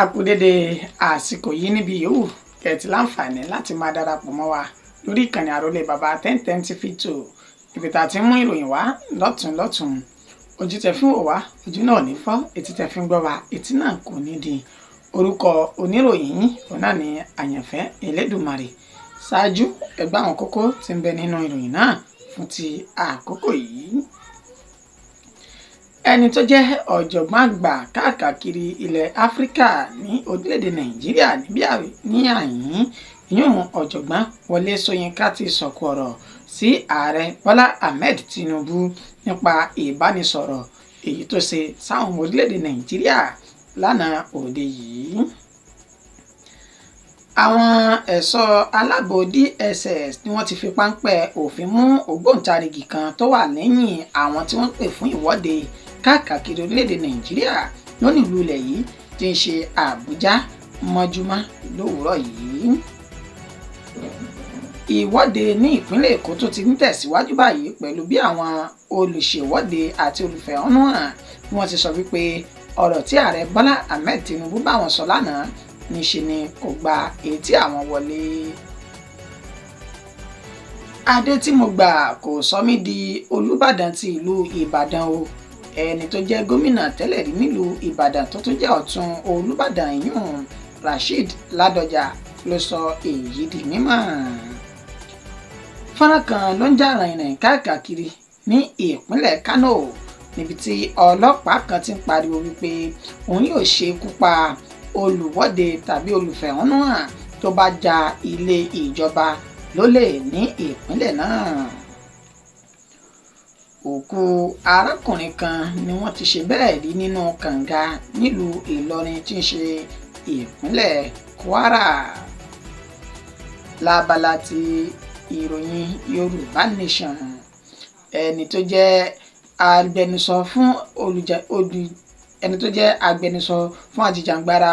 A kú dédé àsìkò yìí níbi yòówù kẹ̀tì láǹfààní láti máa darapọ̀ mọ́ wa lórí ìkànnì àròlé bàbá 1010 TV2 ibi tá a ti ń mú ìròyìn wá lọ́tùn ojú tẹ fi ń wò wá ojú náà ní fọ́ etí tẹ fi ń gbọ́ wá etí náà kò ní di. Orúkọ oníròyìn yìí òun náà ní Àyànfẹ́ Elédùmarè. Ṣáájú ẹgbẹ́ àwọn kókó tí ń bẹ nínú ìròyìn náà fún ti àkókò yìí. Ẹni tó jẹ́ ọ̀jọ̀gbọ́n àgbà káàkiri ilẹ̀ Áfíríkà ní orílẹ̀-èdè Nàìjíríà ní àyín ìyún ọ̀jọ̀gbọ́n Wọlé Ṣóyínká ti sọ̀kò ọ̀rọ̀ sí ààrẹ Bọ́lá Ahmed Tinubu nípa ìbánisọ̀rọ̀ èyí tó ṣe sáwọn ọmọ orílẹ̀-èdè Nàìjíríà lánàá òde yìí. Àwọn ẹ̀ṣọ́ aláàbò DSS ni wọ́n ti fi páńpẹ́ òfin mú ògbóǹtarìgì kan tó wà lẹ́yìn àwọn tí wọ́n pè fún ìwọ́de káàkiri orílẹ̀-èdè Nàìjíríà lónìí ìlú ilẹ̀ yìí tí ń ṣe Àbújá mọ́júmọ́ lówùúrọ̀ yìí. Ìwọ́de ní ìpínlẹ̀ Èkó tó ti ń tẹ̀síwájú báyìí pẹ̀lú bí àwọn olùṣèwọ́de àti olùfẹ̀hónúhàn ni wọ́n ti sọ wípé ọ̀rọ̀ tí ààrẹ Bọ́lá Ahmed Tinubu bá wọn sọ lánàá níṣe ni kò gba etí àwọn wọlé. Adé tí mo gbà kò sọ mí di Olúbàdàn ti ìlú Ìbàdàn o. Ẹni tó jẹ́ gómìnà tẹ́lẹ̀ rí nílùú Ìbàdàn tó tún jẹ́ ọ̀tún Olúbàdàn ìyún Rasheed Ládọjà ló sọ èyí di mímọ̀. Fọ́nrán kan ló ń jà rìnrìn káàkiri ní ìpínlẹ̀ Kánò níbi tí ọlọ́pàá kan ti ń pariwo wípé òun yóò ṣekú pa olùwọ́de tàbí olùfẹ̀hónúhàn tó bá ja ilé ìjọba lólè ní ìpínlẹ̀ náà. Òkú arákùnrin kan ni wọ́n ti ṣe bẹ́ẹ̀ rí nínú kànga nílùú Ìlọrin tí ń ṣe ìpínlẹ̀ Kwara. Lábala ti ìròyìn Yorùbá Nation, ẹni tó jẹ́ agbẹnusọ fún ajìjàǹgbara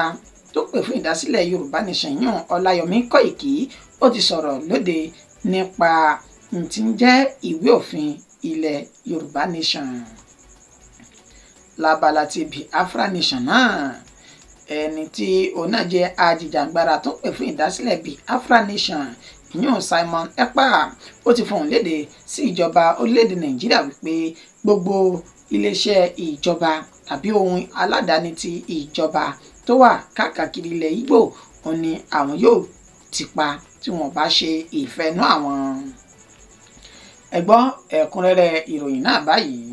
tó pè fún ìdásílẹ̀ Yorùbá Nation yàn Ọláyọmí Kọ́ìkì ó ti sọ̀rọ̀ lóde nípa tí ń jẹ́ ìwé òfin ilẹ̀ Yorùbá Nation. Lábala ti Biafra Nation náà, ẹni tí òun náà jẹ́ ajìjàǹgbara tó pè fún ìdásílẹ̀ Biafra Nation ìyún Simon Ekpa ó ti fohùn léde sí ìjọba orílẹ̀-èdè Nàìjíríà wípé gbogbo iléeṣẹ́ ìjọba tàbí ohun aládàáni ti ìjọba tó wà káàkiri ilẹ̀ Ìgbò òun ni àwọn yóò ti pa tí wọ́n bá ṣe ìfẹ́nú àwọn. Ẹ gbọ́ ẹ̀kúnrẹ́rẹ́ ìròyìn náà báyìí.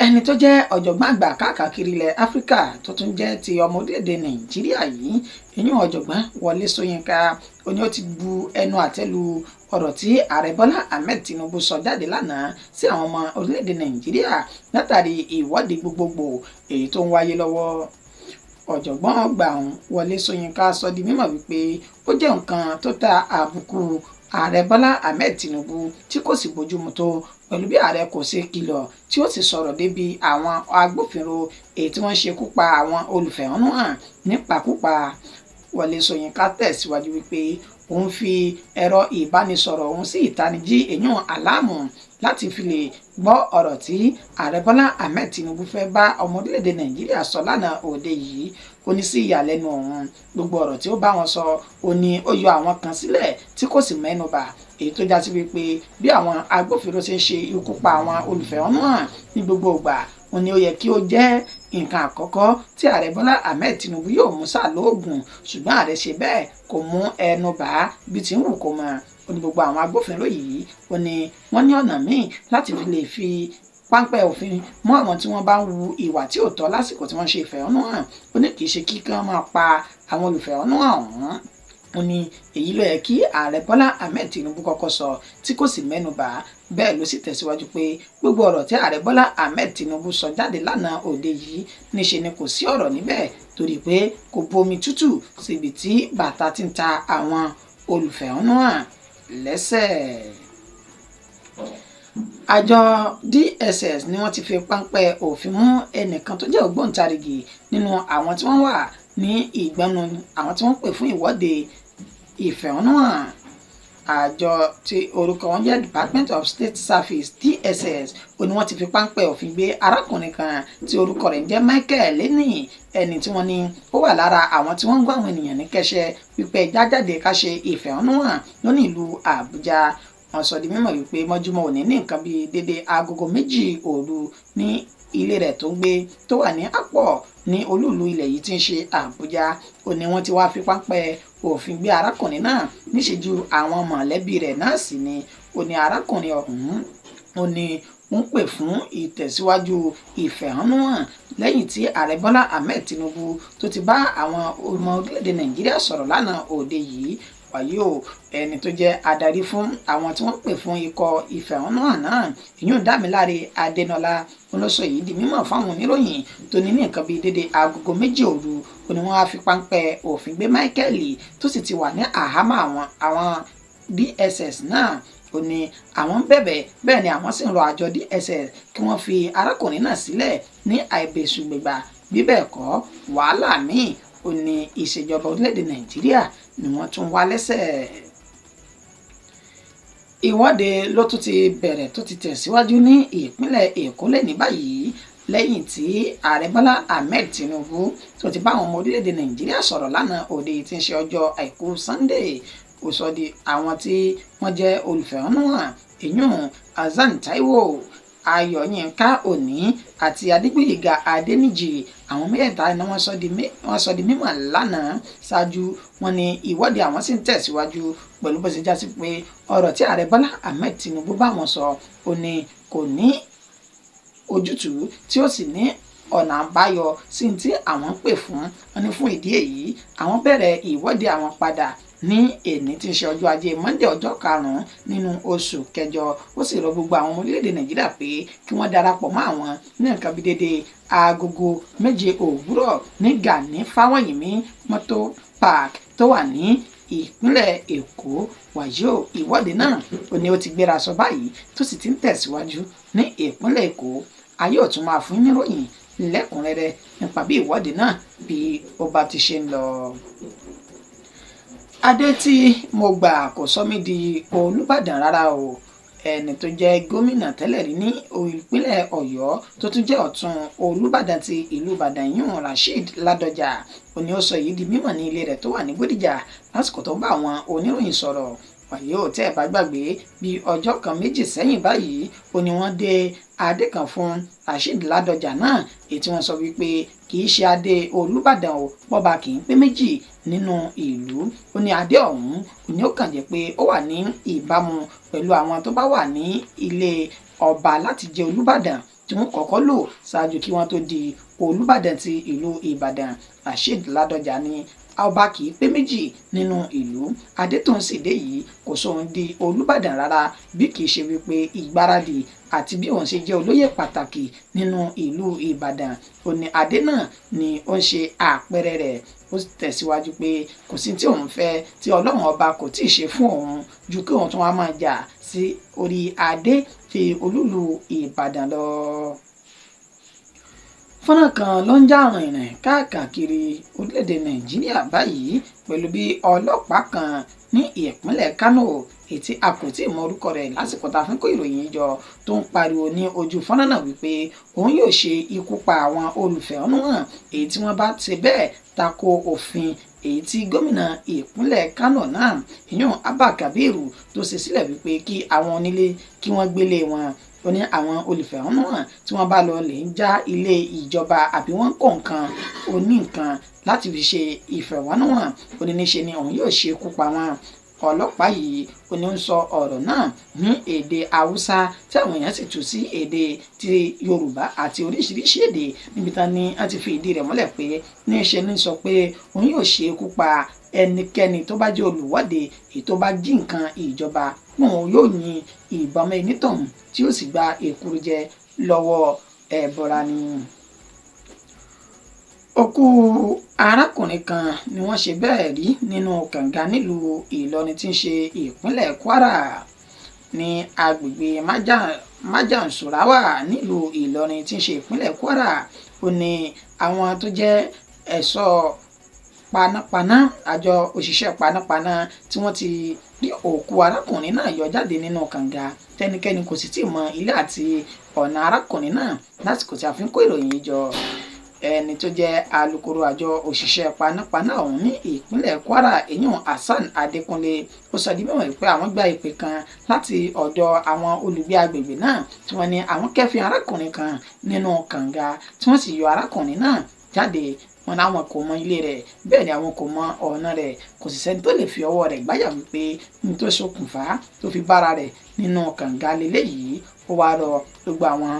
Ẹni tó jẹ́ ọ̀jọ̀gbọ́n àgbà káàkiri ilẹ̀ Áfíríkà tó tún jẹ́ ti ọmọ orílẹ̀-èdè Nàìjíríà yìí ìyún ọ̀jọ̀gbọ́n Wọlé Ṣóyínká ó ní ó ti bu ẹnu àtẹ́lu ọ̀rọ̀ tí ààrẹ Bọ́lá Ahmed Tinubu sọ jáde lánàá sí àwọn ọmọ orílẹ̀-èdè Nàìjíríà látàrí ìwọ́de gbogbogbò èyí tó ń wáyé lọ́wọ́. Ọ̀jọ̀gbọ́n ọgbà Wọlé Ṣóyínká sọ di mímọ̀ wípé ó jẹ́ nǹkan tó ta àbùkù ààrẹ Bọ́lá Ahmed Tinubu tí kò sì bójúmu tó pẹ̀lú bí ààrẹ kò ṣe kìlọ̀ tí ó sì sọ̀rọ̀ débi àwọn agbófinró èyí tí wọ́n ṣekú pa àwọn olùfẹ̀hónúhàn nípakúpa. Wọlé Ṣóyínká tẹ̀síwájú wípé òun fi ẹ̀rọ ìbánisọ̀rọ̀ òun sí ìtanijí èyún àláàmù láti fi lè gbọ́ ọ̀rọ̀ tí ààrẹ Bọ́lá Ahmed Tinubu fẹ́ bá ọmọ orílẹ̀-èdè Nàìjíríà sọ lánàá òde yìí. Ó ní sí ìyàlẹ́nu òun gbogbo ọ̀rọ̀ tí ó bá wọn sọ ó ní ó yọ àwọn kan sílẹ̀ tí kò sì mẹ́nubà èyí tó já sí wípé bí àwọn agbófinró ṣe ń ṣe ikú pa àwọn olùfẹ̀hónúhàn ní gbogbo ìgbà ó ní ó yẹ kí ó jẹ́ nǹkan àkọ́kọ́ tí ààrẹ Bọ́lá Ahmed Tinubu yóò mú sàlóògùn ṣùgbọ́n ààrẹ ṣe bẹ́ẹ̀ kò mú ẹnu bà á bí ti ń wù kó mọ̀. Ó ní gbogbo àwọn agbófinró yìí ó ní wọ́n ní ọ̀nà míì láti fi lè fi páńpẹ́ òfin mú àwọn tí wọ́n bá ń wu ìwà tí ò tọ́ lásìkò tí wọ́n ṣe ìfẹ̀hónúhàn. Ó ní kì í ṣe kíkan máa pa àwọn olùfẹ̀hónúhàn ọ̀hún. Ó ní èyí ló yẹ kí ààrẹ Bọ́lá Ahmed Tinubu kọ́kọ́ sọ tí kò sì mẹ́nu bà á. Bẹ́ẹ̀ ló sì tẹ̀síwájú pé gbogbo ọ̀rọ̀ tí ààrẹ Bọ́lá Ahmed Tinubu sọ jáde lánàá òde yìí níṣe ni kò sí ọ̀rọ̀ níbẹ̀ torí pé kò bomi tútù síbi tí bàtà ti ń ta àwọn olùfẹ̀hónúhàn lẹ́sẹ̀. Àjọ DSS ni wọ́n ti fi páńpẹ́ òfin mú ẹnìkan tó jẹ́ ògbóǹtarìgì nínú àwọn tí wọ́n wà ní ìgbẹ́nu àwọn tí wọ́n pè fún ìwọ́de ìfẹ̀hónúhàn. àjọ tí orúkọ wọn jẹ́ Department of State Service DSS ó ní wọ́n ti fi páńpẹ́ òfin gbé arákùnrin kan tí orúkọ rẹ̀ ń jẹ́ Michael Leni ẹni tí wọ́n ní ó wà lára àwọn tí wọ́n ń gbọ́ àwọn ènìyàn ní kẹ́sẹ́ wípé jájáde ká ṣe ìfẹ̀hónúhàn lónìí ìlú Àbújá. Wọ́n sọ di mímọ̀ wípé mọ́júmọ́ òní ní nǹkan bíi dédé agogo 2 òru ní ilé rẹ̀ tó ń gbé tó wà ní Apọ̀ ní olúùlú ilẹ̀ yìí tí ń ṣe Àbújá. Ó ní wọ́n ti wá fi páńpẹ́ òfin gbé arákùnrin náà níṣẹ́jú àwọn mọ̀lẹ́bí rẹ̀ náà sì ni ó ní arákùnrin ọ̀hún ó ní ń pè fún ìtẹ̀síwájú ìfẹ̀hónúhàn lẹ́yìn tí ààrẹ Bọ́lá Ahmed Tinubu tó ti bá àwọn ọmọ orílẹ̀-èdè Nàìjíríà sọ̀rọ̀ lánàá òde yìí. Wàyí o ẹni tó jẹ́ adarí fún àwọn tí wọ́n pè fún ikọ̀ ìfẹ̀hónúhàn náà ìyún Dámiláre Adénọlá olóṣọ yìí di mímọ̀ fáwọn oníròyìn tó ní nǹkan bíi dédé agogo 2 òru ó ní wọ́n á fi páńpẹ́ òfin gbé Michael tó sì ti wà ní àhámọ́ àwọn DSS náà. Ó ní àwọn bẹ̀bẹ̀ bẹ́ẹ̀ ni àwọn sì ń rọ àjọ DSS kí wọ́n fi arákùnrin náà sílẹ̀ ní àìbẹ̀sùgbẹ̀gbà bí bẹ́ẹ̀ kọ́ wàhálà míì ó ní ìṣèjọba orílẹ̀-èdè Nàìjíríà ni wọ́n tún wá lẹ́sẹ̀. Ìwọ́de ló tún ti bẹ̀rẹ̀ tó ti tẹ̀síwájú ní ìpínlẹ̀ Èkó lẹ́ni báyìí lẹ́yìn tí ààrẹ Bọ́lá Ahmed Tinubu tó ti bá àwọn ọmọ orílẹ̀-èdè Nàìjíríà sọ̀rọ̀ lánàá òde tí ń ṣe ọjọ́ àìkú Sunday. Ó sọ di àwọn tí wọ́n jẹ́ olùfẹ̀hónúhàn ìyún Hasan Taiwo, Ayọ̀yínká Òní àti Adégbóyèga Adéníjì àwọn mẹ́ta ni wọ́n sọ di mímọ̀ lánàá. Ṣáájú wọn ni ìwọ́de àwọn sì ń tẹ̀síwájú pẹ̀lú bó ṣe já sí pé ọ̀rọ̀ tí ààrẹ Bọ́lá Ahmed Tinubu bá wọn sọ ó ní kò ní ojútùú tí ó sì ní ọ̀nà àbáyọ sí tí àwọn pè fún wọn ní fún ìdí èyí àwọn bẹ̀rẹ̀ ìwọ́de àwọn padà ní èní tí ń ṣe ọjọ́ ajé Monday ọjọ́ 5 nínú oṣù kẹjọ. Ó sì rọ gbogbo àwọn ọmọ orílẹ̀-èdè Nàìjíríà pé kí wọ́n darapọ̀ mọ́ àwọn ní nǹkan bí dédé agogo 7 òwúrọ̀ ní Gani Fáwẹ́hìnmí Mọ́tò Park tó wà ní ìpínlẹ̀ Èkó. Wàyó ìwọ́de náà ó ní ó ti gbéra sọ báyìí tó sì ti ń tẹ̀síwájú ní ìpínlẹ̀ Èkó. Ayé ò tún máa fún níròyìn lẹ́kùnrẹ́rẹ́ nípa bí ìwọ́de náà bí ó bá ti ṣe ń lọ. Adé tí mo gbà kò sọ mí di Olúbàdàn rárá o. Ẹni tó jẹ́ gómìnà tẹ́lẹ̀ rí ní ìpínlẹ̀ Ọ̀yọ́ tó tún jẹ́ ọ̀tún Olúbàdàn ti ìlú Ìbàdàn yún Rasheed Ládọjà ó ní ó sọ èyí di mímọ̀ ní ilé rẹ̀ tó wà ní Bódìjà lásìkò tó ń bá àwọn oníròyìn sọ̀rọ̀. Wàyí ò tẹ́ ẹ̀ bá gbàgbé bí ọjọ́ kan méjì sẹ́yìn báyìí ó ní wọ́n dé adé kan fún Rasheed Ládọjà náà èyí tí wọ́n sọ wípé kì í ṣe adé Olúbàdàn o bọ́ba kì í pé méjì nínú ìlú. Ó ní adé ọ̀hún ní ó kàn jẹ́ pé ó wà ní ìbámu pẹ̀lú àwọn tó bá wà ní ilé ọba láti jẹ Olúbàdàn tí wọ́n kọ́kọ́ lò ṣáájú kí wọ́n tó di Olúbàdàn ti ìlú Ìbàdàn. Rasheed Ládọjà ní ọba kì í pé méjì nínú ìlú. Adé tó ń ṣèdè yìí kò sóhun di Olúbàdàn rárá bí kì í ṣe wípé ìgbáradì àti bí òun ṣe jẹ́ olóyè pàtàkì nínú ìlú Ìbàdàn. Ó ní adé náà ni ó ń ṣe àpẹẹrẹ rẹ̀. Ó tẹ̀síwájú pé kò sí tí òun fẹ́ tí Ọlọ́run ọba kò tí ì ṣe fún òun ju kí òun tún wá máa jà sí orí adé ti olúlu Ìbàdàn lọ. Fọ́nrán kan ló ń já rìnrìn káàkiri orílẹ̀-èdè Nàìjíríà báyìí pẹ̀lú bí ọlọ́pàá kan ní ìpínlẹ̀ Kánò ètí a kò tí ì mọ orúkọ rẹ̀ lásìkò tá a fi ń kó ìròyìn jọ tó ń pariwo ní ojú fọ́nrán náà wípé òun yóò ṣe ikú pa àwọn olùfẹ̀hónúhàn èyí tí wọ́n bá ṣe bẹ́ẹ̀ tako òfin èyí tí gómìnà ìpínlẹ̀ Kánò náà ìyún Abba Kabiru tó ṣe sílẹ̀ wípé kí àwọn onílé kí wọ́n gbélé wọn. Ó ní àwọn olùfẹ̀hónúhàn tí wọ́n bá lọ lè ń já ilé ìjọba àbí wọ́n kó nǹkan oní nǹkan láti fi ṣe ìfẹ̀hónúhàn ó ní níṣe ni òun yóò ṣe ikú pa wọn. Ọlọ́pàá yìí ó ní ń sọ ọ̀rọ̀ náà ní èdè Haúsá tí àwọn èèyàn sì tú sí èdè ti Yorùbá àti oríṣiríṣi èdè níbi tán ni a ti fi ìdí rẹ̀ múlẹ̀ pé níṣe ní sọ pé òun yóò ṣe ikú pa ẹnikẹ́ni tó bá jẹ́ olùwọ́de èyí tó bá jí nǹkan ìjọba òun yóò yin ìbọn mọ́ onítọ̀hún tí ó sì gba èkúrújẹ lọ́wọ́ ẹ̀bọra ni. Òkú arákùnrin kan ni wọ́n ṣe bẹ́ẹ̀ rí nínú kànga nílùú Ìlọrin tí ń ṣe ìpínlẹ̀ Kwara ní agbègbè Májànsùráwà nílùú Ìlọrin tí ń ṣe ìpínlẹ̀ Kwara. Ó ní àwọn tó jẹ́ ẹ̀ṣọ́ panápaná àjọ òṣìṣẹ́ panápaná tí wọ́n ti rí òkú arákùnrin náà yọ jáde nínú kànga tẹnikẹ́ni kò sì tí ì mọ ilé àti ọ̀nà arákùnrin náà lásìkò tí a fi ń kó ìròyìn yìí jọ. Ẹni tó jẹ́ alukoro àjọ òṣìṣẹ́ panápaná ọ̀hún ní ìpínlẹ̀ Kwara èyàn Hasan Adékúnlé ó sọ di mímọ̀ pé àwọn gba ìpè kan láti ọ̀dọ̀ àwọn olùgbé agbègbè náà tí wọ́n ní àwọn kẹ́fìn arákùnrin kan nínú kànga tí wọ́n sì yọ arákùnrin náà jáde. Wọ́n láwọn kò mọ ilé rẹ̀, bẹ́ẹ̀ ni àwọn kò mọ ọ̀nà rẹ̀, kò sì sẹ́ni tó lè fi ọwọ́ rẹ̀ gbáyà wípé ní tó ṣokùnfà tó fi bára rẹ̀ nínú kànga lélẹ́yìí. Ó wá rọ gbogbo àwọn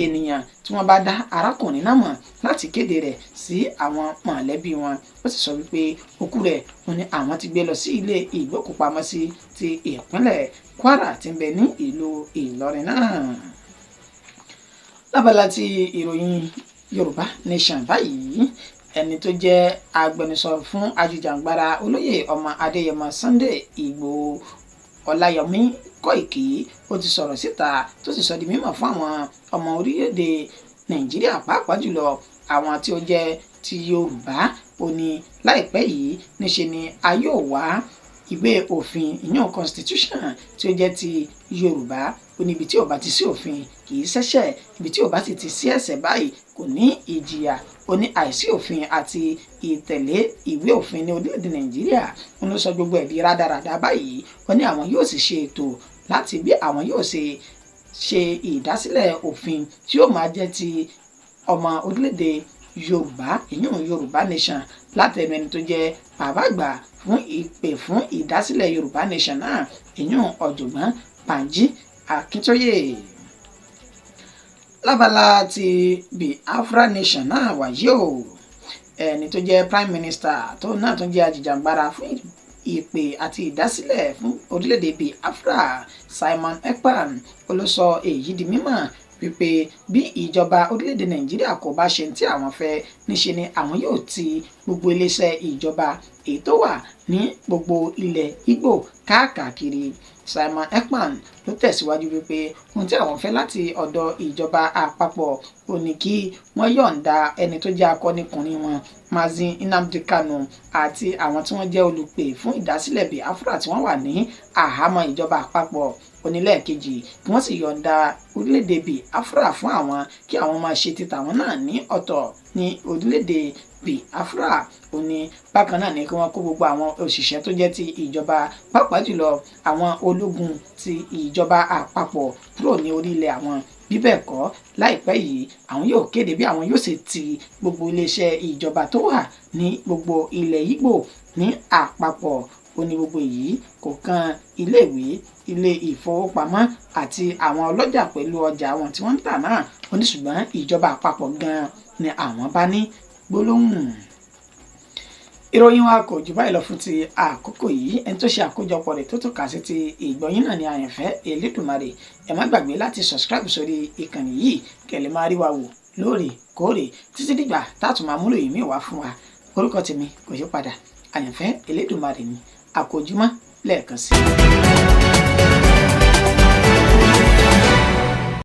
ènìyàn tí wọ́n bá dá arákùnrin náà mọ̀ láti kéde rẹ̀ sí àwọn mọ̀lẹ́bí wọn. Ó sì sọ wípé òkú rẹ̀ wọ́n ní àwọn ti gbé lọ sí ilé ìgbókùpamọ́sí ti ìpínlẹ̀ Kwara tí ń bẹ ní ìlú Ìlọrin náà. Lábala ti ìròyìn Yorùbá Nation báyìí, ẹni tó jẹ́ agbẹnusọ fún ajìjàǹgbara olóyè ọmọ Adéyẹmọ Sunday Ìgbòho Ọláyọmí Kọ́ìkì ó ti sọ̀rọ̀ síta tó sì sọ di mímọ̀ fún àwọn ọmọ orílẹ̀-èdè Nàìjíríà pàápàá jùlọ àwọn tí ó jẹ́ ti Yorùbá. Ó ní láìpẹ́ yìí níṣe ni a yóò wá ìwé òfin ìyàn constitution tí ó jẹ́ ti Yorùbá. Ó ní ibi tí ò bá ti sí òfin kì í ṣẹ̀ṣẹ̀, ibi tí ò bá sì ti sí ẹ̀ṣẹ̀ báyìí kò ní ìjìyà. Ó ní àìsí òfin àti ìtẹ̀lé ìwé òfin ní orílẹ̀-èdè Nàìjíríà ń lọ sọ gbogbo ẹ̀ di rádaràda báyìí. Ó ní àwọn yóò sì ṣe ètò láti bí àwọn yóò ṣe ìdásílẹ̀ òfin tí yóò máa jẹ́ ti ọmọ orílẹ̀-èdè Yorùbá ìyún Yorùbá Nation látẹnu ẹni tó jẹ́ bàbá àgbà fún ìpè fún ìdásílẹ̀ Yorùbá Nation náà ìyún ọ̀jọ̀gbọ́n Bánjí Akíntóyè. Lábala ti Biafra Nation náà wáyé o, ẹni tó jẹ́ Prime Minister tó náà tó jẹ́ ajìjàǹgbara fún ìpè àti ìdásílẹ̀ fún orílẹ̀-èdè Biafra Simon Ekpa ló sọ èyí di mímọ̀ wípé bí ìjọba orílẹ̀-èdè Nàìjíríà kò bá ṣe tí àwọn fẹ́ níṣe ni àwọn yóò ti gbogbo iléeṣẹ́ ìjọba èyí tó wà ní gbogbo ilẹ̀ Ìgbò káàkiri. Simon Ekpa ló tẹ̀síwájú wípé ohun tí àwọn fẹ́ láti ọ̀dọ̀ ìjọba àpapọ̀ ò ní kí wọ́n yọ̀ǹda ẹni tó jẹ́ akọ́nikùnrin wọn Mazi Nnamdi Kanu àti àwọn tí wọ́n jẹ́ olùpè fún ìdásílẹ̀ Biafra tí wọ́n wà ní àhámọ́ ìjọba àpapọ̀. Onílẹ̀kejì kí wọ́n sì yọ̀ǹda orílẹ̀-èdè Biafra fún àwọn kí àwọn máa ṣe títà wọn náà ní ọ̀tọ̀ ní orílẹ̀-èdè Biafra. Ó ní bákan náà ni kí wọ́n kó gbogbo àwọn òṣìṣẹ́ tó jẹ́ ti ìjọba pàápàá jùlọ àwọn ológun ti ìjọba àpapọ̀ kúrò ní orílẹ̀ àwọn. Bí bẹ́ẹ̀ kọ́ láìpẹ́ yìí àwọn yóò kéde bí àwọn yóò ṣe ti gbogbo iléeṣẹ́ ìjọba tó wà ní gbogbo ilẹ̀ Ìgbò ní àpapọ̀. Ó ní gbogbo èyí kò kan iléèwé, ilé ìfowópamọ́ àti àwọn ọlọ́jà pẹ̀lú ọjà wọn tí wọ́n ń tà náà. Ó ní ṣùgbọ́n ìjọba àpapọ̀ gan-an ni àwọn bá ní gbólóhùn. Ìròyìn wa kò jù báyìí lọ fún ti àkókò yìí. Ẹni tó ṣe àkójọpọ̀ rẹ̀ tó tún kà sí ti ìgbọ̀yìn náà ni Àyànfẹ́ Elédùmarè. Ẹ má gbàgbé láti subscribe sórí ìkànnì yìí kẹ́lẹ́ máa rí wa wò lóòrèkóòrè títí dìgbà táàtù máa múlò yìí mí wá fún wa. Orúkọ tèmi kò yí padà, Àyànfẹ́ Elédùmarè ni. Àkójúmọ́ lẹ́ẹ̀kan sí i.